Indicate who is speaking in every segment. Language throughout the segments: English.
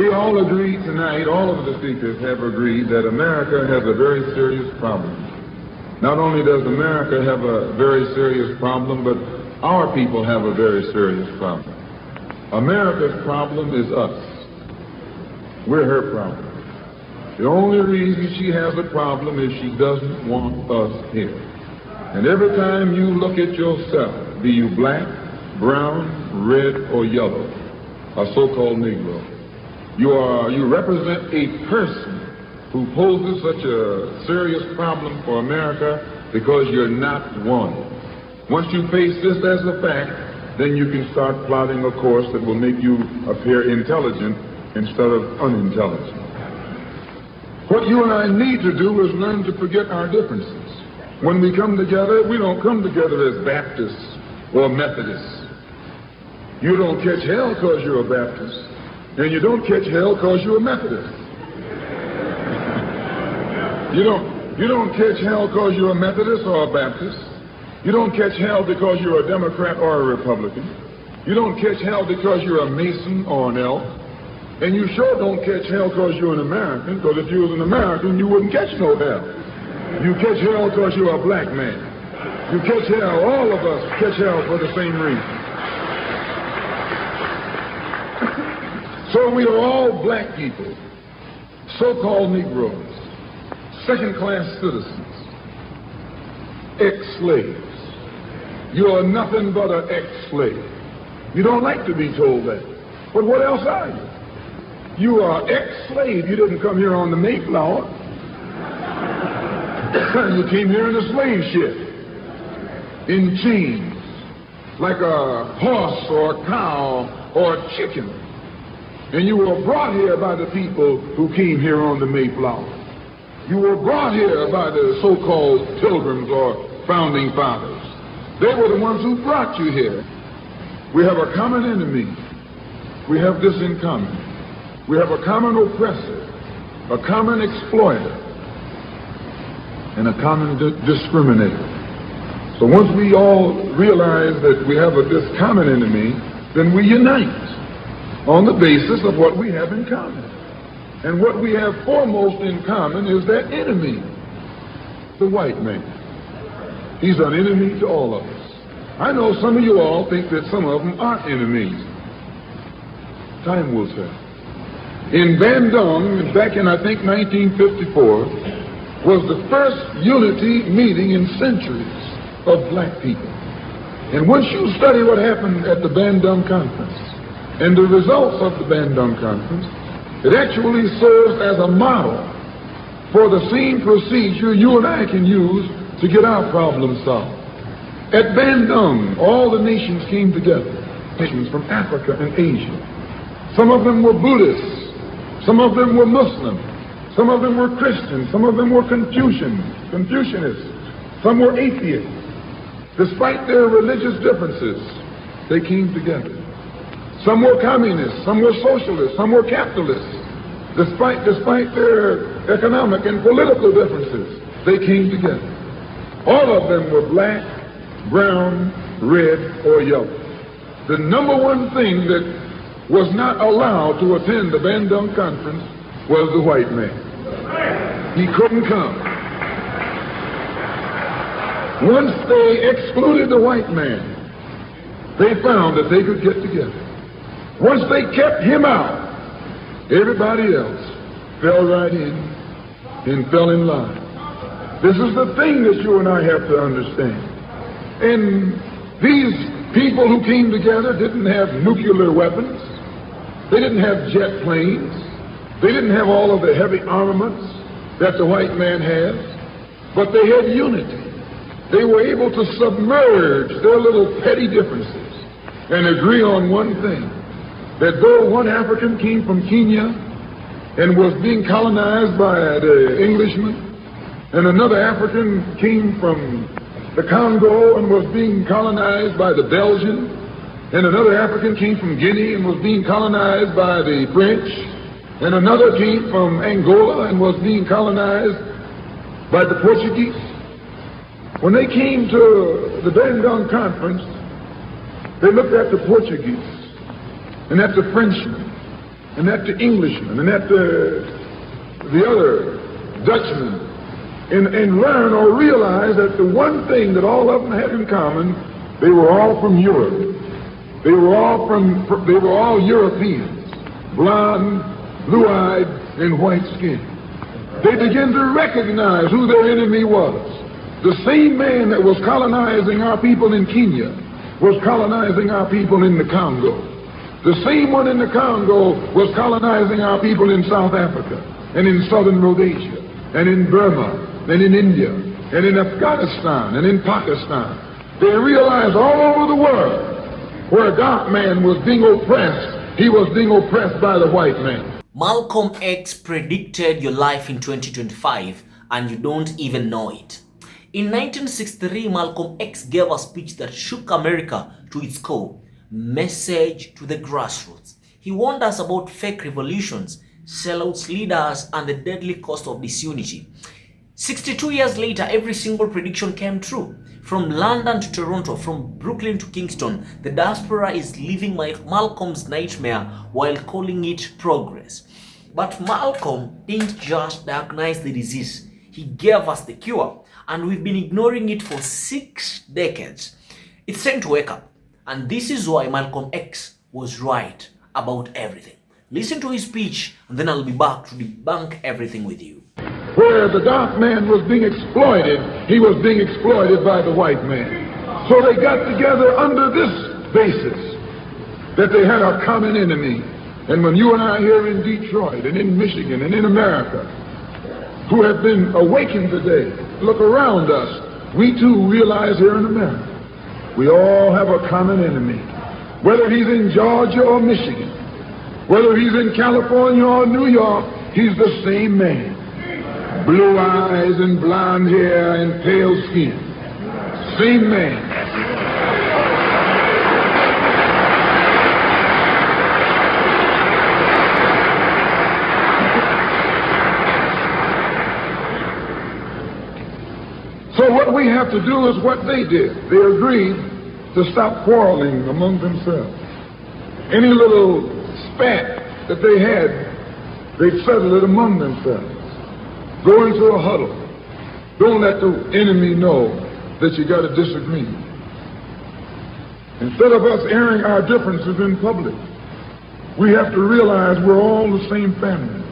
Speaker 1: We all agree tonight, all of the speakers have agreed that America has a very serious problem. Not only does America have a very serious problem, but our people have a very serious problem. America's problem is us. We're her problem. The only reason she has a problem is she doesn't want us here. And every time you look at yourself, be you black, brown, red, or yellow, a so-called Negro, you represent a person who poses such a serious problem for America because you're not wanted. Once you face this as a fact, then you can start plotting a course that will make you appear intelligent instead of unintelligent. What you and I need to do is learn to forget our differences. When we come together, we don't come together as Baptists or Methodists. You don't catch hell because you're a Baptist, and you don't catch hell because you're a Methodist. You don't catch hell because you're a Methodist or a Baptist. You don't catch hell because you're a Democrat or a Republican. You don't catch hell because you're a Mason or an elf. And you sure don't catch hell because you're an American, because if you was an American, you wouldn't catch no hell. You catch hell because you're a black man. You catch hell, all of us catch hell for the same reason. So we are all black people, so-called Negroes, second-class citizens, ex-slaves. You are nothing but an ex-slave. You don't like to be told that. But what else are you? You are ex-slave. You didn't come here on the Mayflower. You came here in a slave ship, in chains, like a horse or a cow or a chicken. And you were brought here by the people who came here on the Mayflower. You were brought here by the so-called pilgrims or founding fathers. They were the ones who brought you here. We have a common enemy. We have this in common. We have a common oppressor, a common exploiter, and a common discriminator. So once we all realize that we have this common enemy, then we unite on the basis of what we have in common. And what we have foremost in common is that enemy, the white man. He's an enemy to all of us. I know some of you all think that some of them aren't enemies. Time will tell. In Bandung, back in, I think, 1954, was the first unity meeting in centuries of black people. And once you study what happened at the Bandung Conference and the results of the Bandung Conference, it actually serves as a model for the same procedure you and I can use to get our problem solved. At Bandung, all the nations came together, nations from Africa and Asia. Some of them were Buddhists. Some of them were Muslim. Some of them were Christian. Some of them were Confucianists. Some were atheists. Despite their religious differences, they came together. Some were communists. Some were socialists. Some were capitalists. Despite their economic and political differences, they came together. All of them were black, brown, red, or yellow. The number one thing that was not allowed to attend the Bandung Conference was the white man. He couldn't come. Once they excluded the white man, they found that they could get together. Once they kept him out, everybody else fell right in and fell in line. This is the thing that you and I have to understand. And these people who came together didn't have nuclear weapons. They didn't have jet planes. They didn't have all of the heavy armaments that the white man has. But they had unity. They were able to submerge their little petty differences and agree on one thing, that though one African came from Kenya and was being colonized by the Englishmen, and another African came from the Congo and was being colonized by the Belgians, and another African came from Guinea and was being colonized by the French, and another came from Angola and was being colonized by the Portuguese. When they came to the Bandung Conference, they looked at the Portuguese and at the Frenchmen and at the Englishman and at the other Dutchman, and learn or realize that the one thing that all of them had in common, they were all from Europe. They were all Europeans, blonde, blue-eyed, and white-skinned. They began to recognize who their enemy was. The same man that was colonizing our people in Kenya was colonizing our people in the Congo. The same one in the Congo was colonizing our people in South Africa, and in southern Rhodesia, and in Burma, and in India, and in Afghanistan, and in Pakistan. They realized all over the world where a dark man was being oppressed, he was being oppressed by the white man.
Speaker 2: Malcolm X predicted your life in 2025 and you don't even know it. In 1963, Malcolm X gave a speech that shook America to its core. Message to the grassroots. He warned us about fake revolutions, sellouts, leaders, and the deadly cost of disunity. 62 years later, every single prediction came true. From London to Toronto, from Brooklyn to Kingston, the diaspora is living Malcolm's nightmare while calling it progress. But Malcolm didn't just diagnose the disease. He gave us the cure, and we've been ignoring it for 6 decades. It's time to wake up. And this is why Malcolm X was right about everything. Listen to his speech, and then I'll be back to debunk everything with you.
Speaker 1: Where the dark man was being exploited, he was being exploited by the white man. So they got together under this basis, that they had a common enemy. And when you and I here in Detroit and in Michigan and in America, who have been awakened today, look around us, we too realize here in America, we all have a common enemy. Whether he's in Georgia or Michigan, whether he's in California or New York, he's the same man. Blue eyes and blonde hair and pale skin. Same man. So what we have to do is what they did. They agreed to stop quarreling among themselves. Any little spat that they had, they'd settle it among themselves. Go into a huddle. Don't let the enemy know that you got a disagreement. Instead of us airing our differences in public, we have to realize we're all the same family.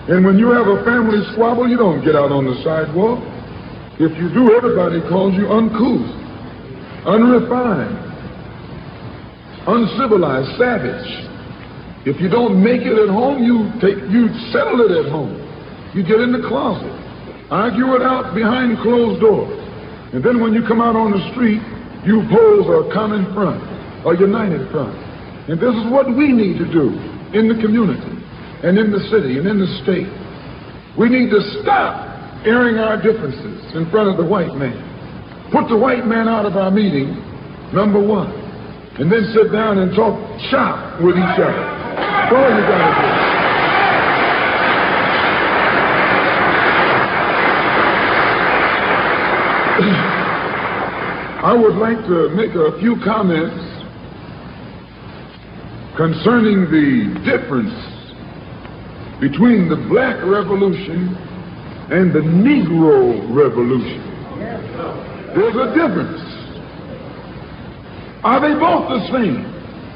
Speaker 1: And when you have a family squabble, you don't get out on the sidewalk. If you do, everybody calls you uncouth, unrefined, uncivilized, savage. If you don't make it at home, you settle it at home. You get in the closet, argue it out behind closed doors. And then when you come out on the street, you pose a common front, a united front. And this is what we need to do in the community and in the city and in the state. We need to stop airing our differences in front of the white man. Put the white man out of our meeting, number one. And then sit down and talk shop with each other. That's all you got to do. I would like to make a few comments concerning the difference between the Black Revolution and the Negro Revolution. There's a difference. Are they both the same?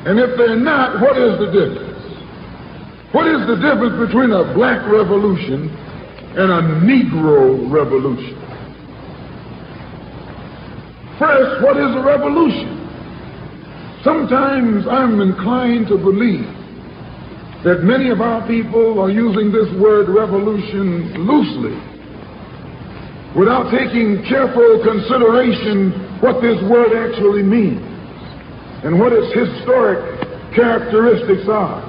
Speaker 1: And if they're not, what is the difference? What is the difference between a Black Revolution and a Negro Revolution? First, what is a revolution? Sometimes I'm inclined to believe that many of our people are using this word revolution loosely, without taking careful consideration what this word actually means and what its historic characteristics are.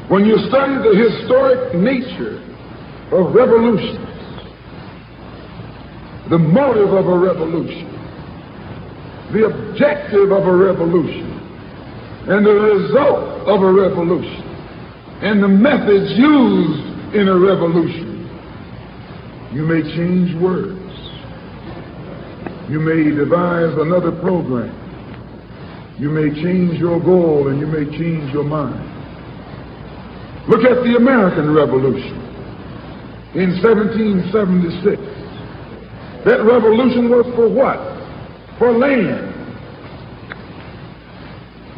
Speaker 1: When you study the historic nature of revolutions, the motive of a revolution, the objective of a revolution, and the result of a revolution, and the methods used in a revolution, you may change words. You may devise another program. you may change your goal and you may change your mind. Look at the American Revolution in 1776. That revolution was for what? For land.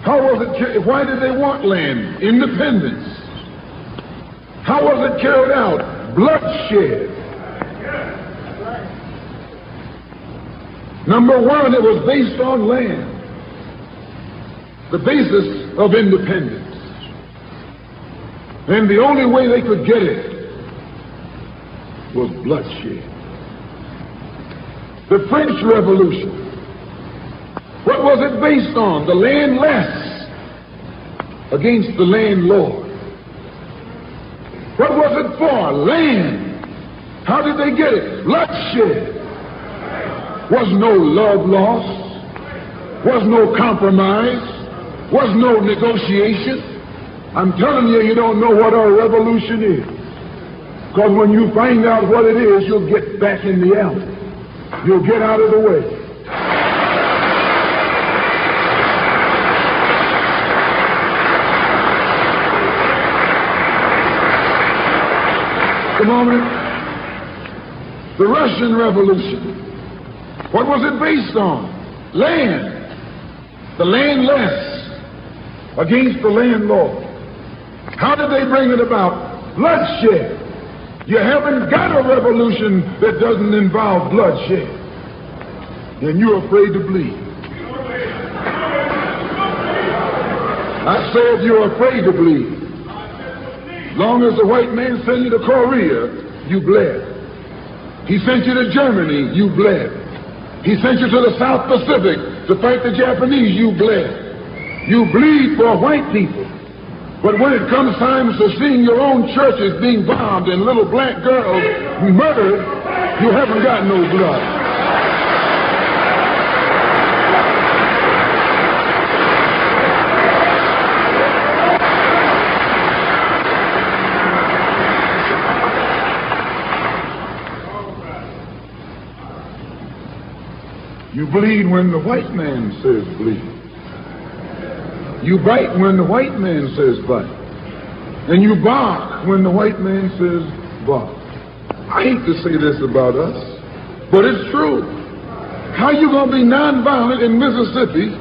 Speaker 1: How was it? Why did they want land? Independence. How was it carried out? Bloodshed. Number one, it was based on land. The basis of independence. And the only way they could get it was bloodshed. The French Revolution. What was it based on? The landless against the landlord. What was it for? Land. How did they get it? Bloodshed. Was no love lost. Was no compromise. Was no negotiation. I'm telling you, you don't know what a revolution is. Because when you find out what it is, you'll get back in the alley. You'll get out of the way. The moment, the Russian Revolution. What was it based on? Land. The landless against the landlord. How did they bring it about? Bloodshed. You haven't got a revolution that doesn't involve bloodshed. And you're afraid to bleed. I said you're afraid to bleed. Long as the white man sent you to Korea, you bled. He sent you to Germany, you bled. He sent you to the South Pacific to fight the Japanese, you bled. You bleed for white people. But when it comes time to seeing your own churches being bombed and little black girls murdered, you haven't got no blood. You bleed when the white man says bleed. You bite when the white man says bite. And you bark when the white man says bark. I hate to say this about us, but it's true. How you going to be nonviolent in Mississippi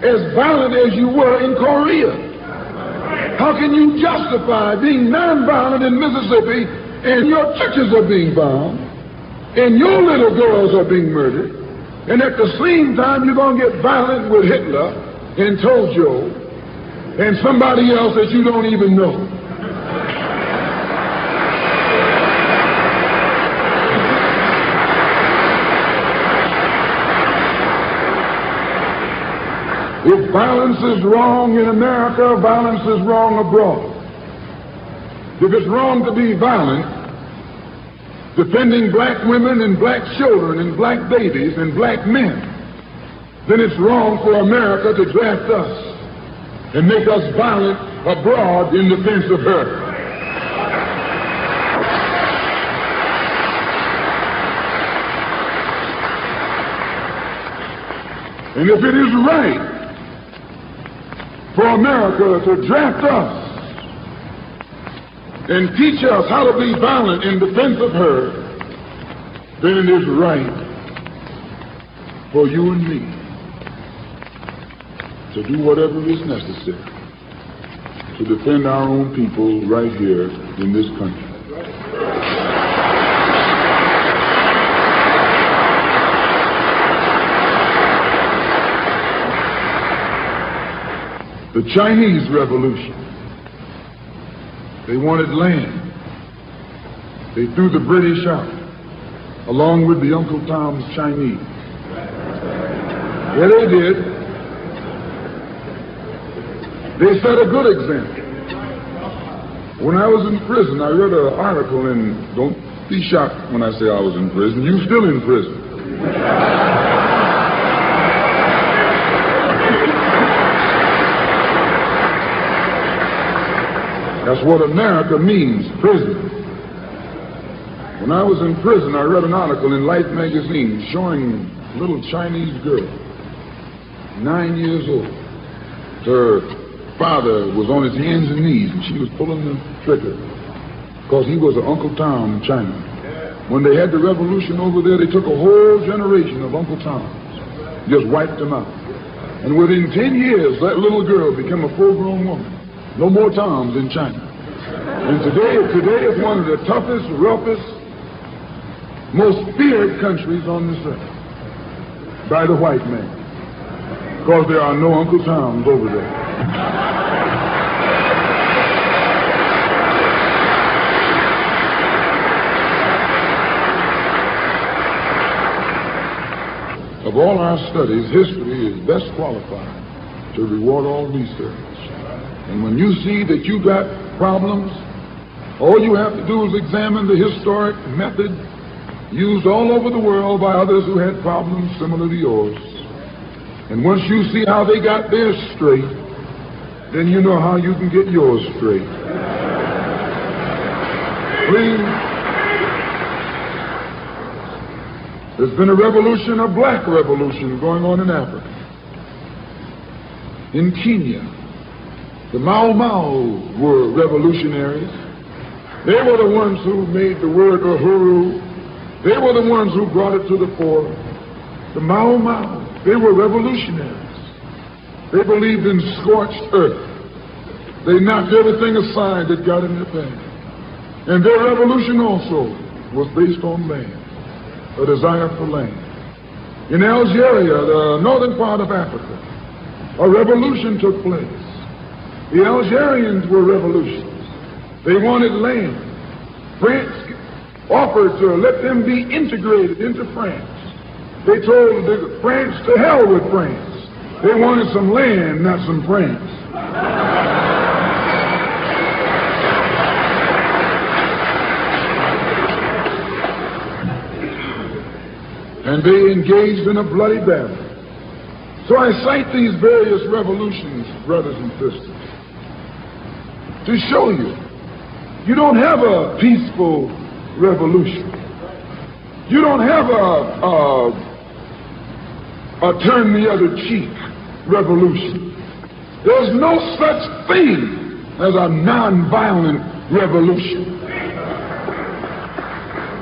Speaker 1: as violent as you were in Korea? How can you justify being nonviolent in Mississippi and your churches are being bombed and your little girls are being murdered, and at the same time you're going to get violent with Hitler and Tojo and somebody else that you don't even know? If violence is wrong in America, violence is wrong abroad. If it's wrong to be violent, defending black women and black children and black babies and black men, then it's wrong for America to draft us and make us violent abroad in defense of her. And if it is right for America to draft us and teach us how to be violent in defense of her, then it is right for you and me to do whatever is necessary to defend our own people right here in this country. The Chinese Revolution. They wanted land. They threw the British out, along with the Uncle Tom's Chinese. Yeah, they did. They set a good example. When I was in prison, I read an article, and don't be shocked when I say I was in prison. You're still in prison. That's what America means, prison. When I was in prison, I read an article in Life magazine showing a little Chinese girl, 9 years old, Her father was on his hands and knees, and she was pulling the trigger because he was an Uncle Tom in China. When they had the revolution over there, they took a whole generation of Uncle Toms, just wiped them out. And within 10 years, that little girl became a full-grown woman. No more Toms in China. And today it's one of the toughest, roughest, most feared countries on this earth by the white man, because there are no Uncle Toms over there. Of all our studies, history is best qualified to reward all research. And when you see that you got problems, all you have to do is examine the historic method used all over the world by others who had problems similar to yours. And once you see how they got theirs straight, then you know how you can get yours straight. Please. There's been a revolution, a black revolution going on in Africa. In Kenya, the Mau Mau were revolutionaries. They were the ones who made the word uhuru. They were the ones who brought it to the fore. The Mau Mau, they were revolutionaries. They believed in scorched earth. They knocked everything aside that got in their path. And their revolution also was based on land. A desire for land. In Algeria, the northern part of Africa, a revolution took place. The Algerians were revolutionists. They wanted land. France offered to let them be integrated into France. They told France to hell with France. They wanted some land, not some France. And they engaged in a bloody battle. So I cite these various revolutions, brothers and sisters, to show you, you don't have a peaceful revolution. You don't have a turn the other cheek revolution. There's no such thing as a nonviolent revolution.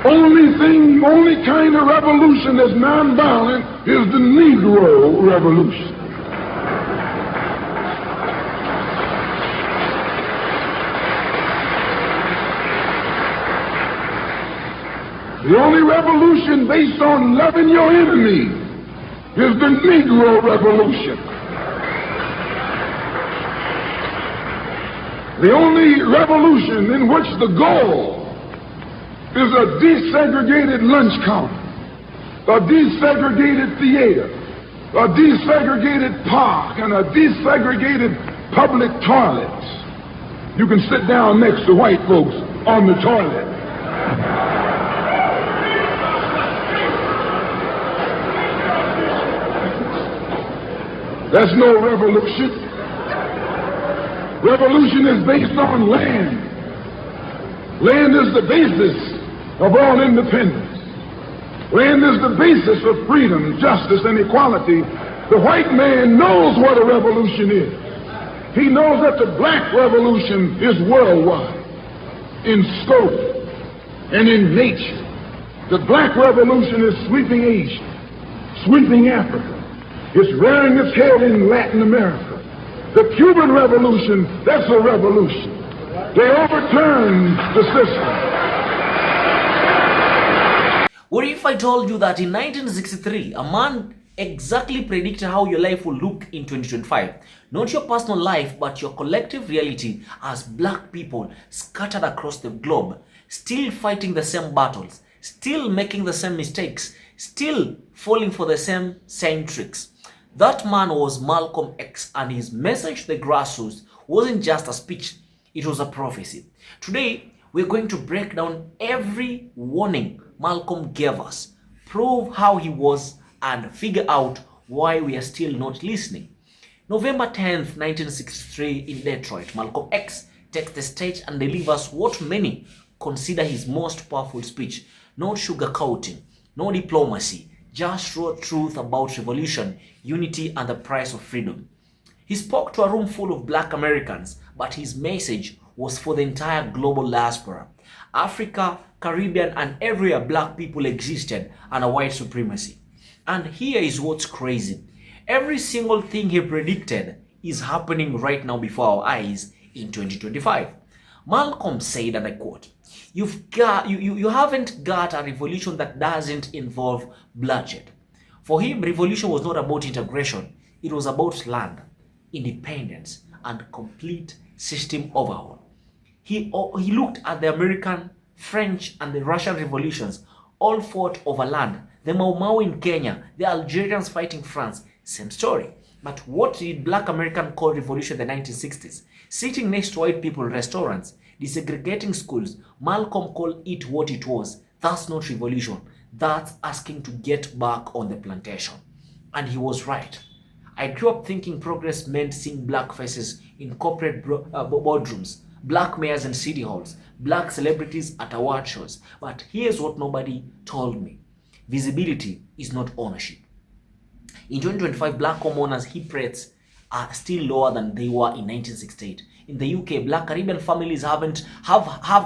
Speaker 1: Only kind of revolution that's nonviolent is the Negro revolution. The only revolution based on loving your enemy is the Negro revolution. The only revolution in which the goal is a desegregated lunch counter, a desegregated theater, a desegregated park, and a desegregated public toilet. You can sit down next to white folks on the toilet. That's no revolution. Revolution is based on land. Land is the basis of all independence. Land is the basis of freedom, justice, and equality. The white man knows what a revolution is. He knows that the black revolution is worldwide, in scope and in nature. The black revolution is sweeping Asia, sweeping Africa. It's rearing its head in Latin America. The Cuban Revolution, that's a revolution. They overturned the system.
Speaker 2: What if I told you that in 1963, a man exactly predicted how your life will look in 2025? Not your personal life, but your collective reality as black people scattered across the globe, still fighting the same battles, still making the same mistakes, still falling for the same tricks. That man was Malcolm X, and his message to the grassroots wasn't just a speech, it was a prophecy. Today, we're going to break down every warning Malcolm gave us, prove how he was, and figure out why we are still not listening. November 10th, 1963 in Detroit, Malcolm X takes the stage and delivers what many consider his most powerful speech. No sugarcoating, no diplomacy, just raw truth about revolution, unity, and the price of freedom. He spoke to a room full of black Americans, but his message was for the entire global diaspora. Africa, Caribbean, and everywhere black people existed under white supremacy. And here is what's crazy. Every single thing he predicted is happening right now before our eyes in 2025. Malcolm said, and I quote, you haven't got a revolution that doesn't involve bloodshed. For him, revolution was not about integration. It was about land, independence, and complete system overhaul. He looked at the American, French, and the Russian revolutions, all fought over land. The Mau Mau in Kenya, the Algerians fighting France, same story. But what did black American call revolution in the 1960s? Sitting next to white people in restaurants, desegregating schools. Malcolm called it what it was. That's not revolution. That's asking to get back on the plantation. And he was right. I grew up thinking progress meant seeing black faces in corporate boardrooms, black mayors in city halls, black celebrities at award shows. But here's what nobody told me. Visibility is not ownership. In 2025, black homeowners heap rates are still lower than they were in 1968. In the UK, black Caribbean families have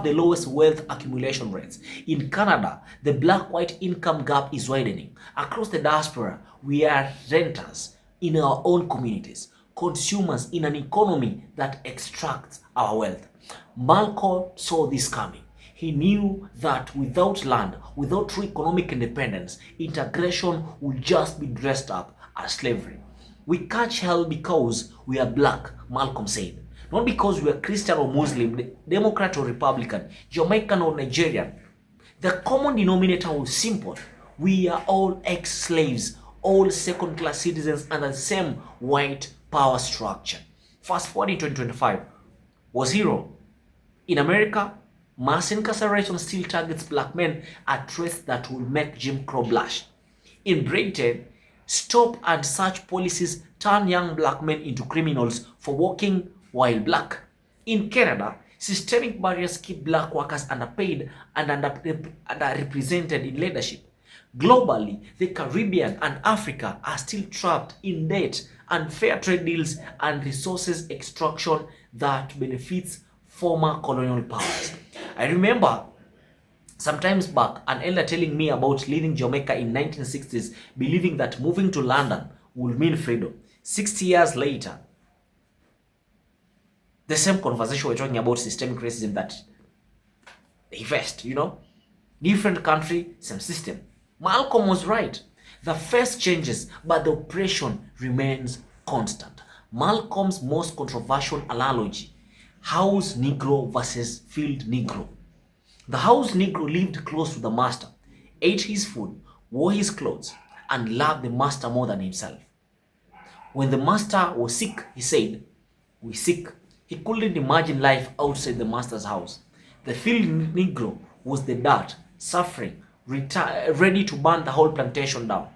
Speaker 2: the lowest wealth accumulation rates. In Canada, the black-white income gap is widening. Across the diaspora, we are renters in our own communities, consumers in an economy that extracts our wealth. Malcolm saw this coming. He knew that without land, without true economic independence, integration would just be dressed up as slavery. We catch hell because we are black, Malcolm said. Not because we are Christian or Muslim, Democrat or Republican, Jamaican or Nigerian. The common denominator was simple. We are all ex-slaves, all second-class citizens under the same white power structure. Fast forward in 2025, was hero. In America, mass incarceration still targets black men at rates that will make Jim Crow blush. In Britain, stop and search policies turn young black men into criminals for walking while black. In Canada, systemic barriers keep black workers underpaid and underrepresented in leadership. Globally, the Caribbean and Africa are still trapped in debt, unfair trade deals, and resources extraction that benefits former colonial powers. I remember sometimes back an elder telling me about leaving Jamaica in 1960s, believing that moving to London would mean freedom. 60 years later, the same conversation we're talking about systemic racism that they faced, different country, same system. Malcolm was right. The face changes, but the oppression remains constant. Malcolm's most controversial analogy, House Negro versus Field Negro. The House Negro lived close to the master, ate his food, wore his clothes, and loved the master more than himself. When the master was sick, he said, "We're sick." He couldn't imagine life outside the master's house. The Field Negro was the dirt, suffering, ready to burn the whole plantation down.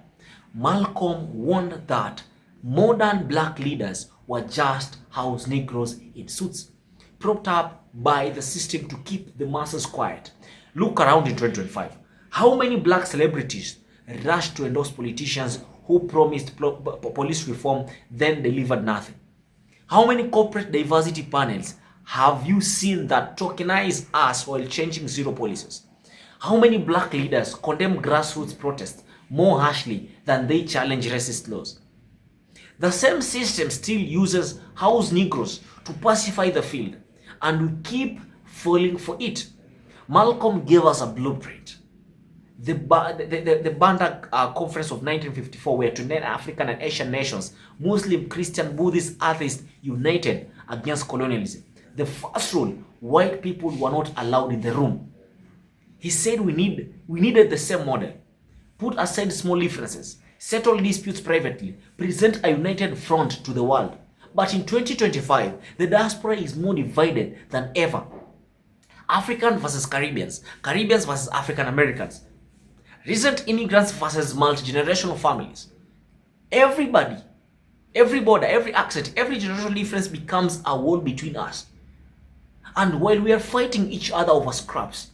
Speaker 2: Malcolm warned that modern black leaders were just House Negroes in suits, propped up by the system to keep the masses quiet. Look around in 2025. How many black celebrities rushed to endorse politicians who promised police reform, then delivered nothing? How many corporate diversity panels have you seen that tokenize us while changing zero policies? How many black leaders condemn grassroots protests more harshly than they challenge racist laws? The same system still uses House Negroes to pacify the field, and we keep falling for it. Malcolm gave us a blueprint. The Bandung Conference of 1954, where 29 African and Asian nations, Muslim, Christian, Buddhist, atheists, united against colonialism. The first rule, white people were not allowed in the room. He said we needed the same model. Put aside small differences, settle disputes privately, present a united front to the world. But in 2025, the diaspora is more divided than ever. African versus Caribbeans, Caribbeans versus African Americans, recent immigrants versus multi-generational families. Everybody, every border, every accent, every generational difference becomes a wall between us. And while we are fighting each other over scraps,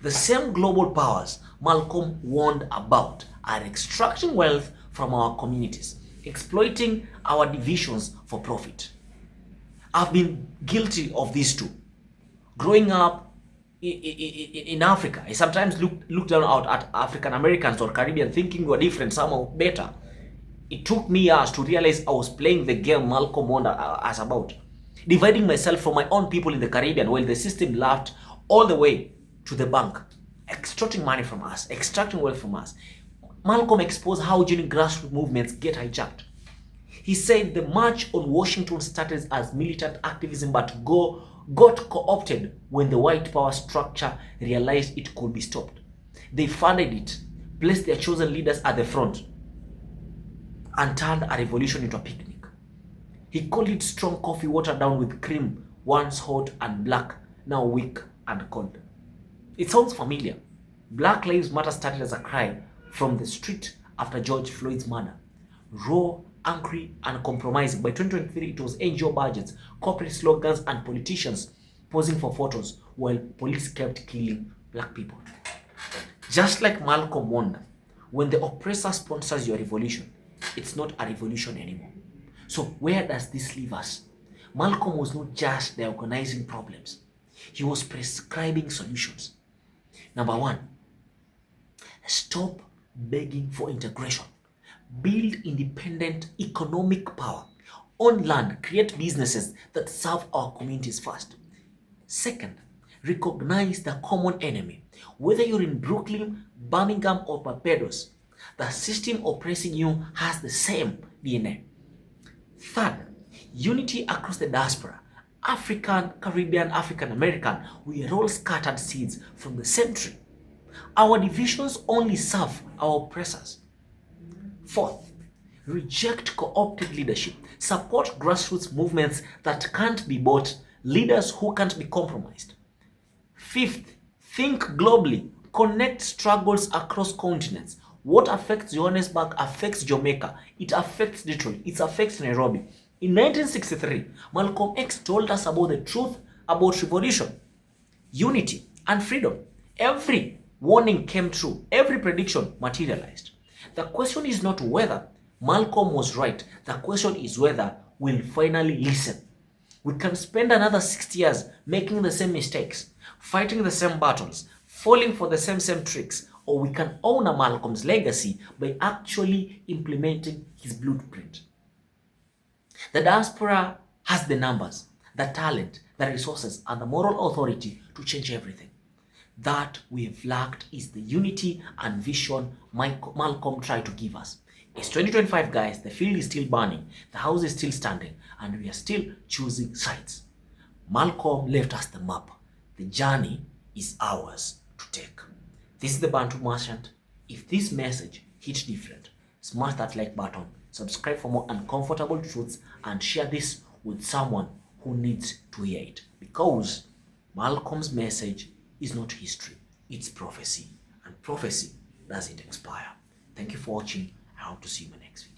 Speaker 2: the same global powers Malcolm warned about are extracting wealth from our communities, exploiting our divisions for profit. I've been guilty of these two. Growing up in Africa, I sometimes look down out at African Americans or Caribbean thinking we're different, somehow better. It took me years to realize I was playing the game Malcolm warned us about, dividing myself from my own people in the Caribbean while the system laughed all the way to the bank, extorting money from us, extracting wealth from us. Malcolm exposed how genuine grassroots movements get hijacked. He said the March on Washington started as militant activism but got co-opted when the white power structure realized it could be stopped. They funded it, placed their chosen leaders at the front, and turned a revolution into a picnic. He called it strong coffee watered down with cream, once hot and black, now weak and cold. It sounds familiar. Black Lives Matter started as a cry from the street after George Floyd's murder. Raw, angry, and compromising. By 2023, it was NGO budgets, corporate slogans, and politicians posing for photos while police kept killing black people. Just like Malcolm warned, when the oppressor sponsors your revolution, it's not a revolution anymore. So where does this leave us? Malcolm was not just diagnosing problems. He was prescribing solutions. Number one, stop begging for integration. Build independent economic power. Own land, create businesses that serve our communities first. Second, recognize the common enemy. Whether you're in Brooklyn, Birmingham, or Barbados, the system oppressing you has the same DNA. Third, unity across the diaspora. African, Caribbean, African American, we are all scattered seeds from the same tree. Our divisions only serve our oppressors. Fourth, reject co-opted leadership. Support grassroots movements that can't be bought, leaders who can't be compromised. Fifth, think globally. Connect struggles across continents. What affects Johannesburg affects Jamaica. It affects Detroit. It affects Nairobi. In 1963, Malcolm X told us about the truth about revolution, unity, and freedom. Every warning came true. Every prediction materialized. The question is not whether Malcolm was right. The question is whether we'll finally listen. We can spend another 60 years making the same mistakes, fighting the same battles, falling for the same tricks, or we can honor Malcolm's legacy by actually implementing his blueprint. The diaspora has the numbers, the talent, the resources, and the moral authority to change everything. That we have lacked is the unity and vision Malcolm tried to give us. It's 2025, guys. The field is still burning, the house is still standing, and we are still choosing sides. Malcolm left us the map. The journey is ours to take. This is the Bantu Merchant. If this message hit different, smash that like button, subscribe for more uncomfortable truths, and share this with someone who needs to hear it. Because Malcolm's message is not history, it's prophecy. And prophecy doesn't expire. Thank you for watching. I hope to see you in the next video.